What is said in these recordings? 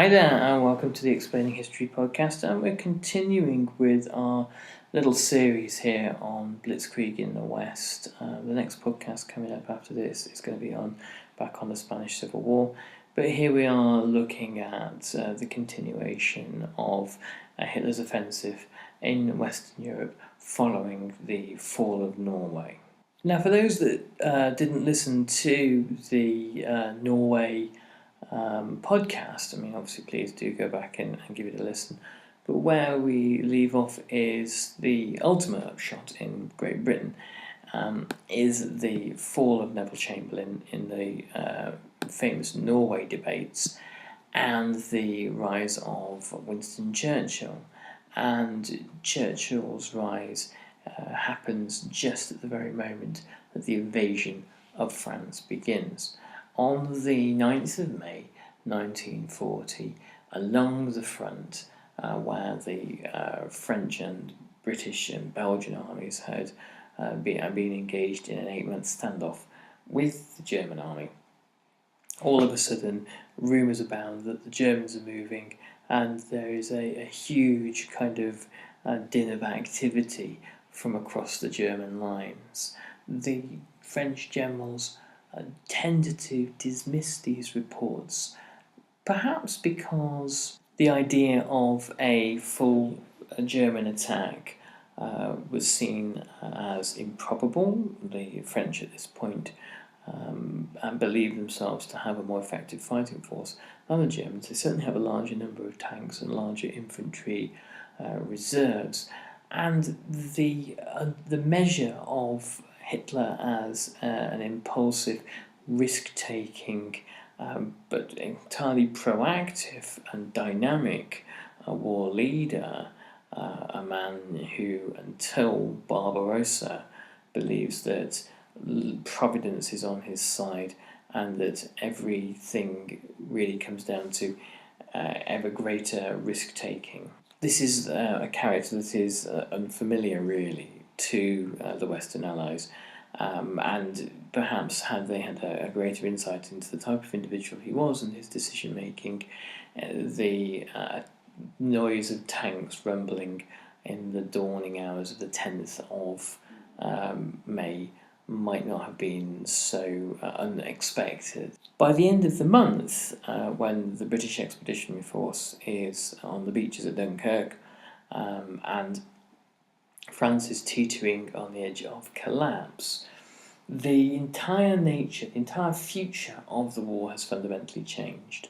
Hi there, and welcome to the Explaining History podcast. And we're continuing with our little series here on Blitzkrieg in the West. The next podcast coming up after this is going to be back on the Spanish Civil War. But here we are looking at the continuation of Hitler's offensive in Western Europe following the fall of Norway. Now, for those that didn't listen to the Norway podcast, obviously please do go back and give it a listen. But where we leave off is the ultimate upshot in Great Britain, is the fall of Neville Chamberlain in the famous Norway debates, and the rise of Winston Churchill. And Churchill's rise happens just at the very moment that the invasion of France begins. On the 9th of May 1940, along the front where the French and British and Belgian armies had been engaged in an 8-month standoff with the German army, all of a sudden rumours abound that the Germans are moving, and there is a huge kind of din of activity from across the German lines. The French generals tended to dismiss these reports, perhaps because the idea of a full German attack was seen as improbable. The French at this point believed themselves to have a more effective fighting force than the Germans. They certainly have a larger number of tanks and larger infantry reserves, and the measure of Hitler as an impulsive, risk-taking, but entirely proactive and dynamic war leader, a man who, until Barbarossa, believes that Providence is on his side and that everything really comes down to ever greater risk-taking. This is a character that is unfamiliar, really, to the Western Allies, and perhaps had they had a greater insight into the type of individual he was and his decision making, the noise of tanks rumbling in the dawning hours of the 10th of May might not have been so unexpected. By the end of the month, when the British Expeditionary Force is on the beaches at Dunkirk, and France is teetering on the edge of collapse, the entire future of the war has fundamentally changed.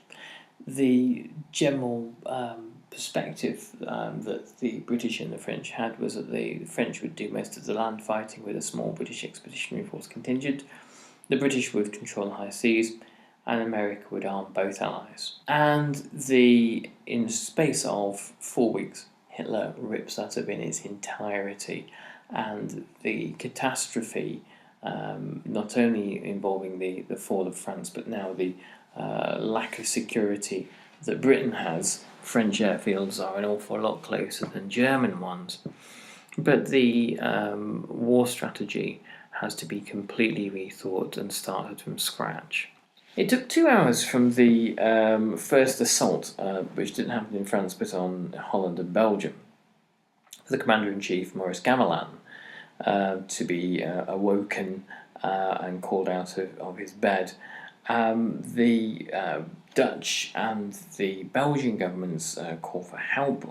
The general perspective that the British and the French had was that the French would do most of the land fighting with a small British Expeditionary Force contingent, the British would control the high seas, and America would arm both allies. And in the space of 4 weeks, Hitler rips that up in its entirety, and the catastrophe, not only involving the fall of France, but now the lack of security that Britain has. French airfields are an awful lot closer than German ones, but the war strategy has to be completely rethought and started from scratch. It took 2 hours from the first assault, which didn't happen in France but on Holland and Belgium, for the Commander-in-Chief, Maurice Gamelin, to be awoken and called out of his bed. The Dutch and the Belgian governments call for help,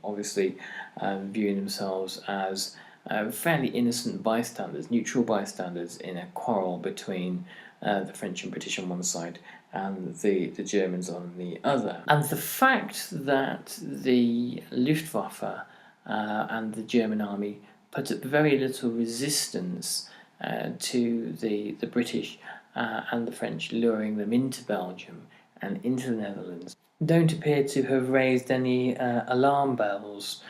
obviously viewing themselves as fairly innocent bystanders, neutral bystanders in a quarrel between the French and British on one side and the Germans on the other. And the fact that the Luftwaffe and the German army put up very little resistance to the British and the French luring them into Belgium and into the Netherlands don't appear to have raised any alarm bells,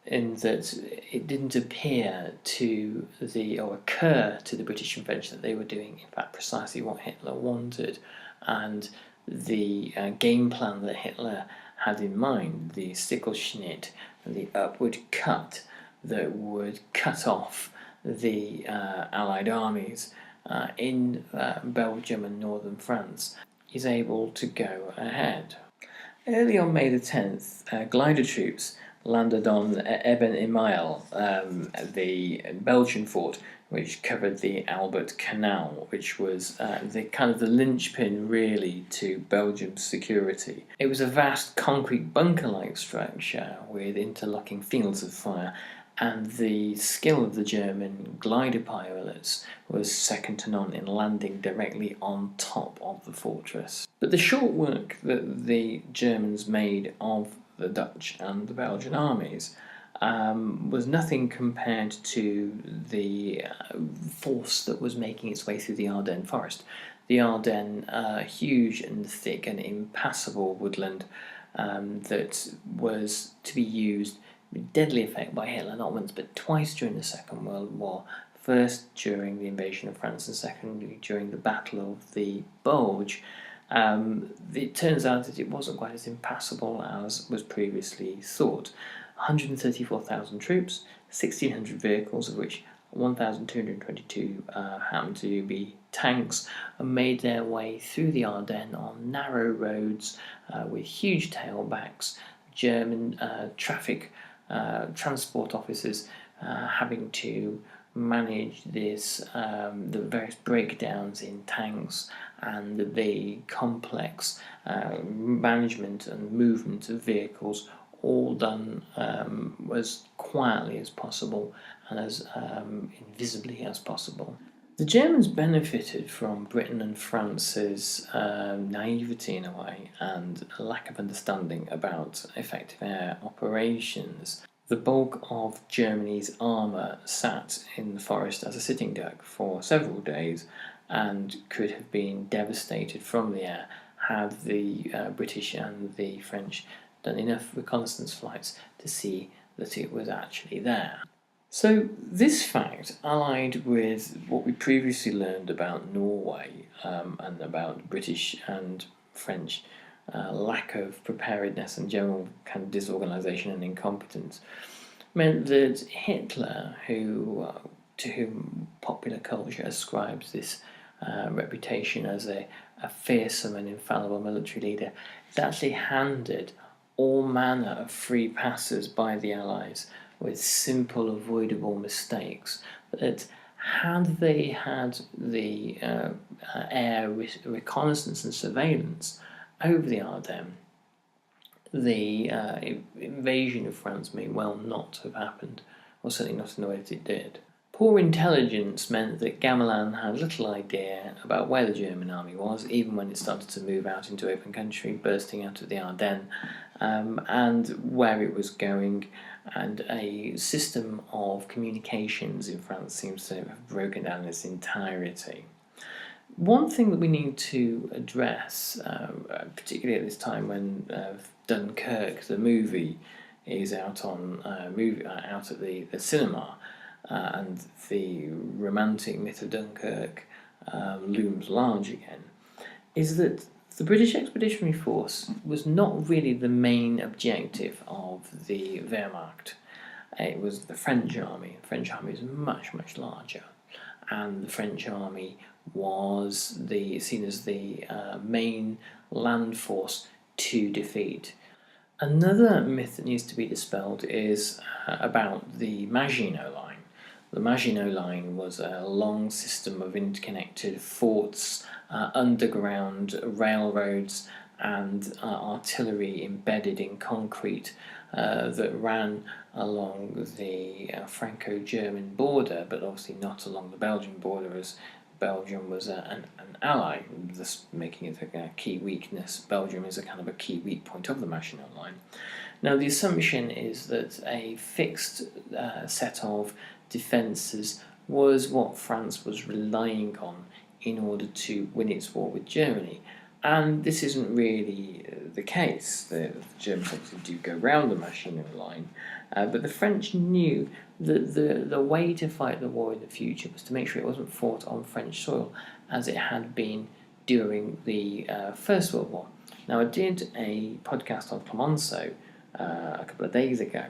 in that it didn't appear to occur to the British and French that they were doing, in fact, precisely what Hitler wanted. And the game plan that Hitler had in mind, the Sichelschnitt, the upward cut that would cut off the Allied armies in Belgium and northern France, is able to go ahead. Early on May the 10th, glider troops landed on Eben Emael, the Belgian fort, which covered the Albert Canal, which was the kind of the linchpin really to Belgium's security. It was a vast concrete bunker-like structure with interlocking fields of fire, and the skill of the German glider pilots was second to none in landing directly on top of the fortress. But the short work that the Germans made of the Dutch and the Belgian armies was nothing compared to the force that was making its way through the Ardennes forest. The Ardennes, huge and thick and impassable woodland that was to be used with deadly effect by Hitler not once but twice during the Second World War. First during the invasion of France, and secondly during the Battle of the Bulge. It turns out that it wasn't quite as impassable as was previously thought. 134,000 troops, 1,600 vehicles, of which 1,222 happened to be tanks, made their way through the Ardennes on narrow roads with huge tailbacks. German traffic transport officers having to manage this, the various breakdowns in tanks and the complex management and movement of vehicles, all done as quietly as possible and as invisibly as possible. The Germans benefited from Britain and France's naivety in a way and a lack of understanding about effective air operations. The bulk of Germany's armour sat in the forest as a sitting duck for several days and could have been devastated from the air had the British and the French done enough reconnaissance flights to see that it was actually there. So this fact, allied with what we previously learned about Norway and about British and French lack of preparedness and general kind of disorganisation and incompetence, meant that Hitler, to whom popular culture ascribes this reputation as a fearsome and infallible military leader, is actually handed all manner of free passes by the Allies with simple avoidable mistakes, that had they had the air reconnaissance and surveillance over the Ardennes, the invasion of France may well not have happened, or certainly not in the way that it did. Poor intelligence meant that Gamelin had little idea about where the German army was, even when it started to move out into open country, bursting out of the Ardennes, and where it was going, and a system of communications in France seems to have broken down in its entirety. One thing that we need to address, particularly at this time when Dunkirk, the movie, is out on out at the cinema, and the romantic myth of Dunkirk looms large again, is that the British Expeditionary Force was not really the main objective of the Wehrmacht. It was the French army. The French army was much, much larger, and the French army was seen as the main land force to defeat. Another myth that needs to be dispelled is about the Maginot Line. The Maginot Line was a long system of interconnected forts, underground railroads, and artillery embedded in concrete that ran along the Franco-German border, but obviously not along the Belgian border, as Belgium was an ally, thus making it a key weakness. Belgium is a kind of a key weak point of the Maginot Line. Now, the assumption is that a fixed set of defences was what France was relying on in order to win its war with Germany. And this isn't really the case. The Germans obviously do go round the Maginot Line, but the French knew that the way to fight the war in the future was to make sure it wasn't fought on French soil, as it had been during the First World War. Now, I did a podcast on Clemenceau a couple of days ago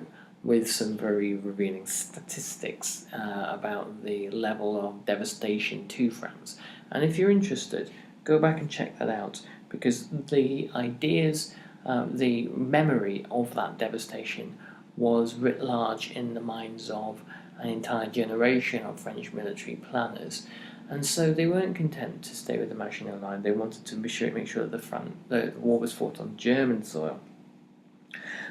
with some very revealing statistics about the level of devastation to France. And if you're interested, go back and check that out, because the ideas the memory of that devastation was writ large in the minds of an entire generation of French military planners. And so they weren't content to stay with the Maginot Line. They wanted to make sure that the war was fought on German soil.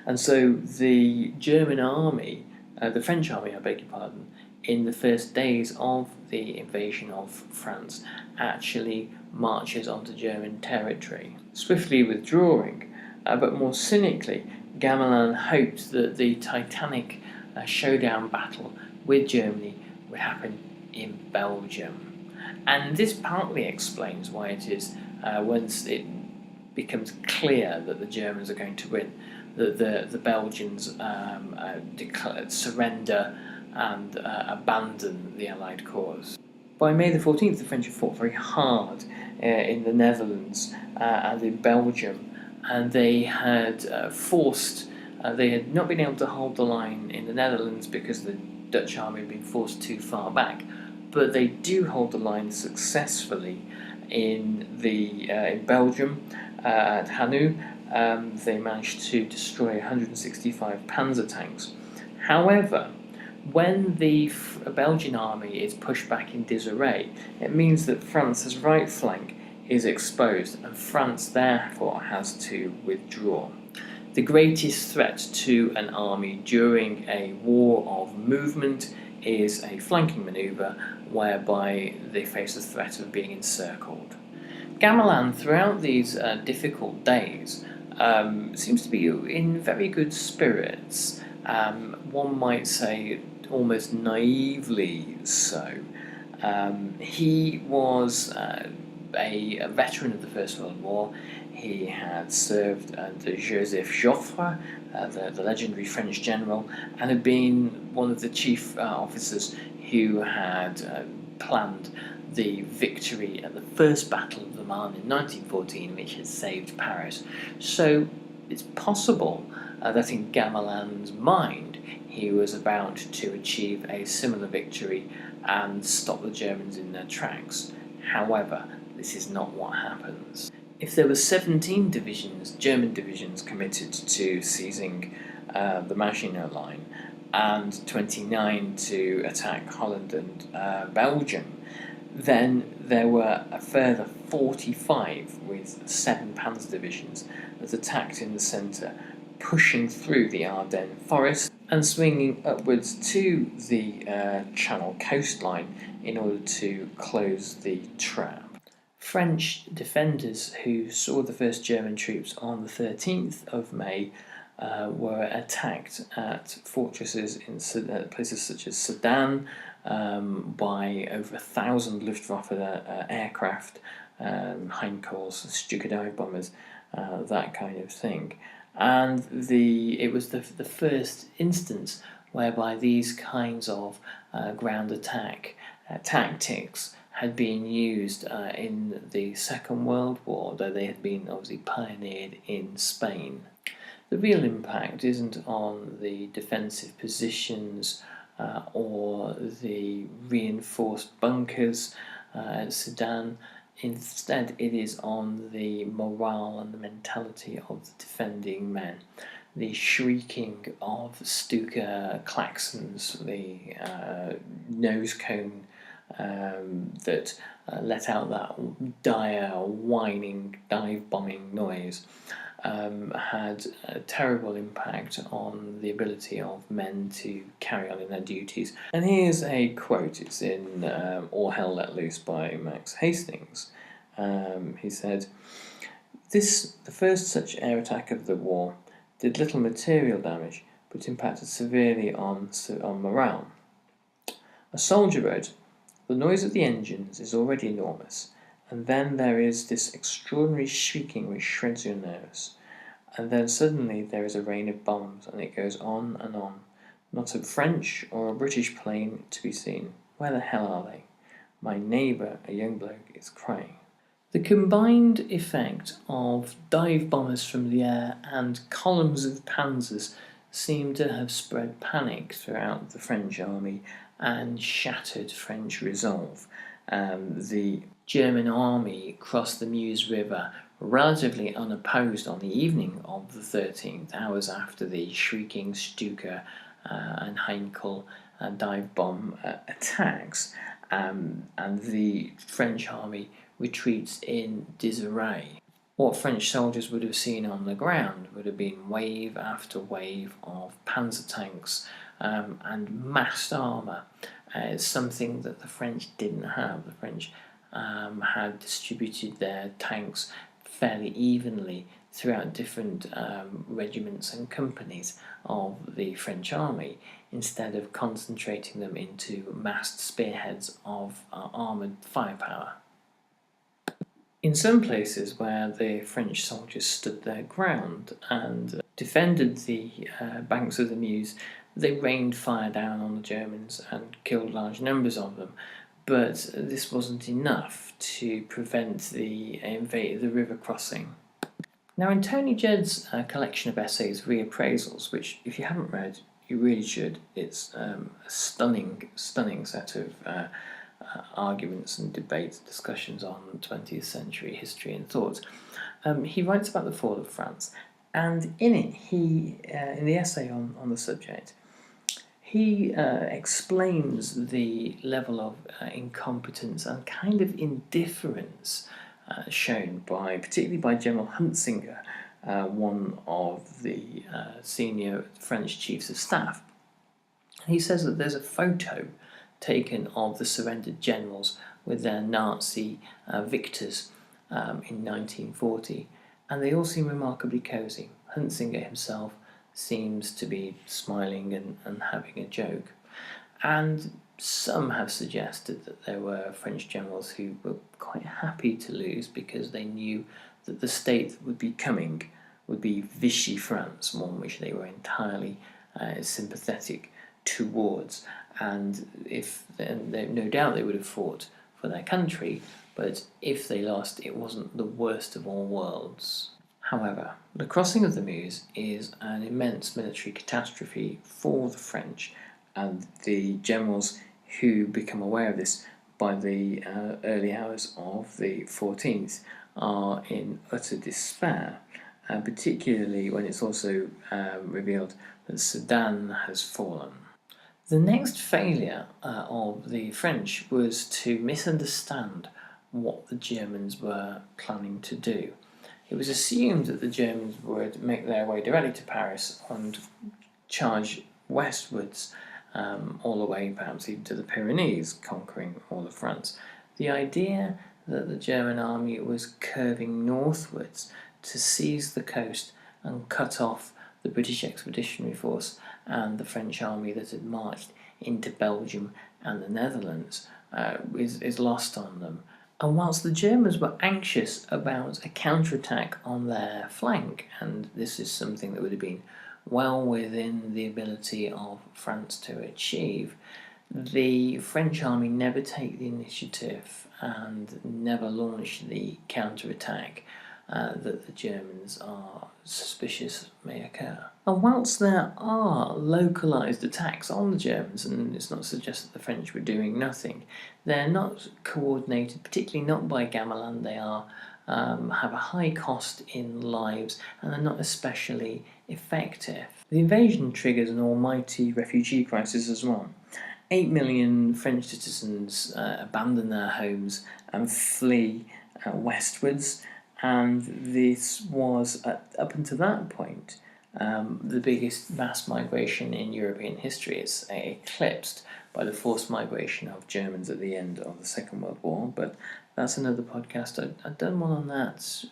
And so the German army, the French army, I beg your pardon, in the first days of the invasion of France, actually marches onto German territory, swiftly withdrawing. But more cynically, Gamelin hoped that the titanic showdown battle with Germany would happen in Belgium. And this partly explains why it is, once it becomes clear that the Germans are going to win, that the Belgians surrender and abandon the Allied cause. By May the 14th, the French had fought very hard in the Netherlands and in Belgium, and they had they had not been able to hold the line in the Netherlands because the Dutch army had been forced too far back, but they do hold the line successfully in Belgium at Hanau. They managed to destroy 165 panzer tanks. However, when the Belgian army is pushed back in disarray, it means that France's right flank is exposed, and France therefore has to withdraw. The greatest threat to an army during a war of movement is a flanking manoeuvre whereby they face the threat of being encircled. Gamelin, throughout these difficult days, seems to be in very good spirits. One might say almost naively so. He was a veteran of the First World War. He had served under Joseph Joffre, the legendary French general, and had been one of the chief officers who had planned the victory at the First Battle of the Marne in 1914, which had saved Paris. So it's possible that in Gamelin's mind he was about to achieve a similar victory and stop the Germans in their tracks. However, this is not what happens. If there were 17 German divisions committed to seizing the Maginot Line and 29 to attack Holland and Belgium, then there were a further 45 with 7 panzer divisions that attacked in the centre, pushing through the Ardennes forest and swinging upwards to the Channel coastline in order to close the trap. French defenders who saw the first German troops on the 13th of May were attacked at fortresses in places such as Sedan by over 1,000 Luftwaffe aircraft, Heinkel's, Stuka dive bombers, that kind of thing. And it was the first instance whereby these kinds of ground attack tactics had been used in the Second World War, though they had been obviously pioneered in Spain. The real impact isn't on the defensive positions or the reinforced bunkers at Sedan. Instead, it is on the morale and the mentality of the defending men. The shrieking of Stuka klaxons, the nose cone that let out that dire, whining, dive-bombing noise had a terrible impact on the ability of men to carry on in their duties. And here's a quote. It's in All Hell Let Loose by Max Hastings. He said, the first such air attack of the war did little material damage, but impacted severely on morale. A soldier wrote, "The noise of the engines is already enormous, and then there is this extraordinary shrieking which shreds your nerves. And then suddenly there is a rain of bombs, and it goes on and on. Not a French or a British plane to be seen. Where the hell are they? My neighbour, a young bloke, is crying." The combined effect of dive bombers from the air and columns of panzers seemed to have spread panic throughout the French army and shattered French resolve. The German army crossed the Meuse River relatively unopposed on the evening of the 13th, hours after the Shrieking Stuka and Heinkel dive bomb attacks, and the French army retreats in disarray. What French soldiers would have seen on the ground would have been wave after wave of panzer tanks and massed armour. It's something that the French didn't have. The French had distributed their tanks fairly evenly throughout different regiments and companies of the French army, instead of concentrating them into massed spearheads of armoured firepower. In some places where the French soldiers stood their ground and defended the banks of the Meuse, they rained fire down on the Germans and killed large numbers of them. But this wasn't enough to prevent the river crossing. Now, in Tony Jedd's collection of essays, Reappraisals, which if you haven't read, you really should. It's a stunning set of arguments and debates, discussions on 20th century history and thought. He writes about the fall of France, and in it, in the essay on the subject, he explains the level of incompetence and kind of indifference shown particularly by General Huntzinger, one of the senior French chiefs of staff. He says that there's a photo taken of the surrendered generals with their Nazi victors in 1940, and they all seem remarkably cosy. Huntzinger himself seems to be smiling and having a joke, and some have suggested that there were French generals who were quite happy to lose because they knew that the state that would be coming would be Vichy France, one which they were entirely sympathetic towards, and no doubt they would have fought for their country, but if they lost, it wasn't the worst of all worlds. However, the crossing of the Meuse is an immense military catastrophe for the French, and the generals who become aware of this by the early hours of the 14th are in utter despair, particularly when it's also revealed that Sedan has fallen. The next failure of the French was to misunderstand what the Germans were planning to do. It was assumed that the Germans would make their way directly to Paris and charge westwards, all the way perhaps even to the Pyrenees, conquering all of France. The idea that the German army was curving northwards to seize the coast and cut off the British Expeditionary Force and the French army that had marched into Belgium and the Netherlands is lost on them. And whilst the Germans were anxious about a counterattack on their flank, and this is something that would have been well within the ability of France to achieve, the French army never take the initiative and never launch the counterattack that the Germans are suspicious may occur. And whilst there are localised attacks on the Germans, and it's not suggested the French were doing nothing, they're not coordinated, particularly not by Gamelin. They have a high cost in lives, and they're not especially effective. The invasion triggers an almighty refugee crisis as well. 8 million French citizens abandon their homes and flee westwards, and this was, up until that point, the biggest mass migration in European history. It's eclipsed by the forced migration of Germans at the end of the Second World War, but that's another podcast. I'd done one on that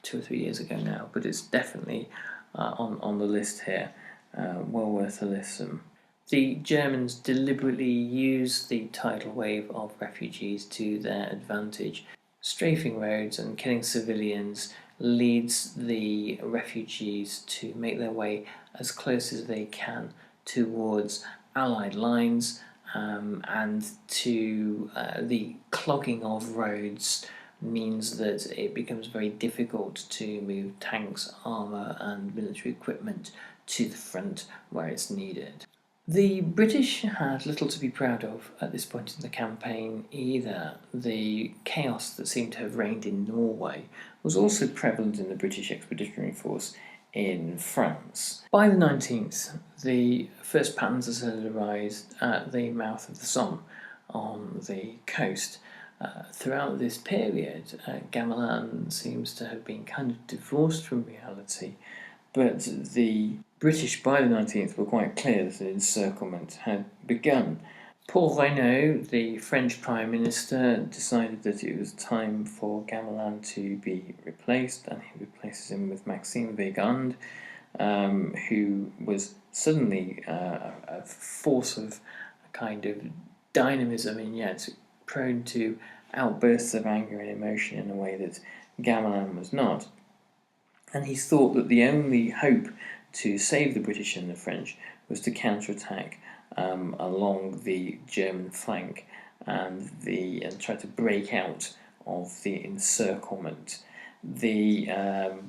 2 or 3 years ago now, but it's definitely on the list here. Well worth a listen. The Germans deliberately used the tidal wave of refugees to their advantage. Strafing roads and killing civilians leads the refugees to make their way as close as they can towards Allied lines, and to the clogging of roads means that it becomes very difficult to move tanks, armour and military equipment to the front where it's needed. The British had little to be proud of at this point in the campaign either. The chaos that seemed to have reigned in Norway was also prevalent in the British Expeditionary Force in France. By the 19th, the first Panzers had arrived at the mouth of the Somme on the coast. Throughout this period, Gamelin seems to have been kind of divorced from reality, but the British by the 19th were quite clear that an encirclement had begun. Paul Reynaud, the French Prime Minister, decided that it was time for Gamelin to be replaced, and he replaces him with Maxime Weygand, who was suddenly a force of a kind of dynamism, and yet prone to outbursts of anger and emotion in a way that Gamelin was not. And he thought that the only hope to save the British and the French was to counterattack along the German flank and try to break out of the encirclement. The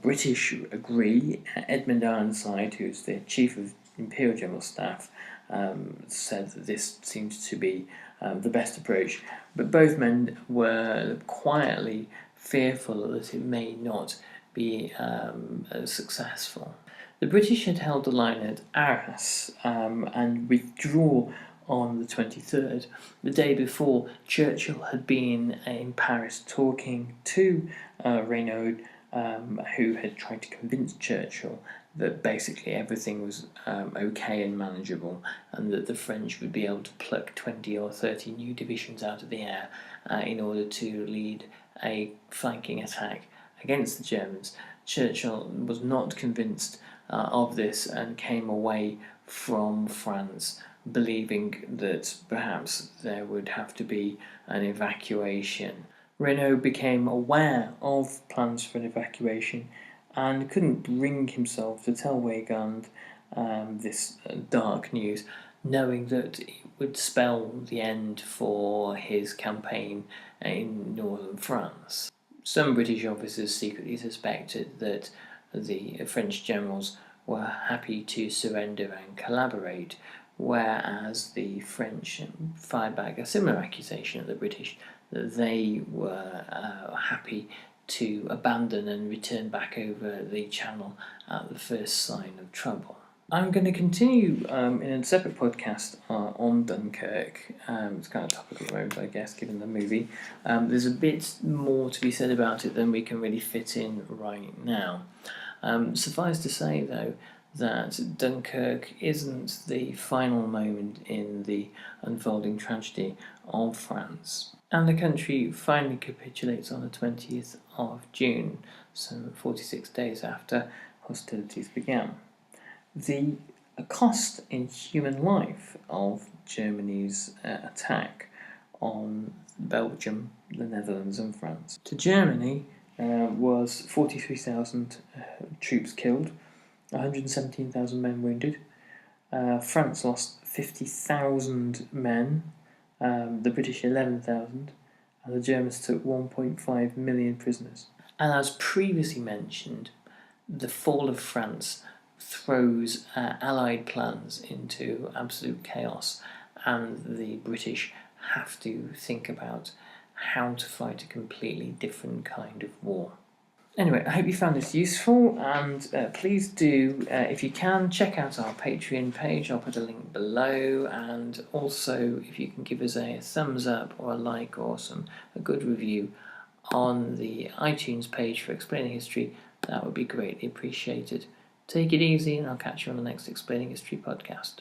British agree. Edmund Ironside, who's the Chief of Imperial General Staff, said that this seemed to be the best approach, but both men were quietly fearful that it may not be successful. The British had held the line at Arras and withdraw on the 23rd. The day before, Churchill had been in Paris talking to Reynaud, who had tried to convince Churchill that basically everything was okay and manageable, and that the French would be able to pluck 20 or 30 new divisions out of the air in order to lead a flanking attack against the Germans. Churchill was not convinced of this and came away from France believing that perhaps there would have to be an evacuation. Reynaud became aware of plans for an evacuation and couldn't bring himself to tell Weygand this dark news, knowing that it would spell the end for his campaign in northern France. Some British officers secretly suspected that the French generals were happy to surrender and collaborate, whereas the French fired back a similar accusation at the British that they were happy to abandon and return back over the channel at the first sign of trouble. I'm going to continue in a separate podcast on Dunkirk. It's kind of topical at the moment, I guess, given the movie. There's a bit more to be said about it than we can really fit in right now. Suffice to say, though, that Dunkirk isn't the final moment in the unfolding tragedy of France. And the country finally capitulates on the 20th of June, some 46 days after hostilities began. The cost in human life of Germany's attack on Belgium, the Netherlands and France to Germany was 43,000 troops killed, 117,000 men wounded. France lost 50,000 men, the British 11,000, and the Germans took 1.5 million prisoners. And as previously mentioned, the fall of France throws Allied plans into absolute chaos, and the British have to think about how to fight a completely different kind of war. Anyway, I hope you found this useful, and please do, if you can, check out our Patreon page. I'll put a link below, and also if you can give us a thumbs up or a like or a good review on the iTunes page for Explaining History, that would be greatly appreciated. Take it easy, and I'll catch you on the next Explaining History podcast.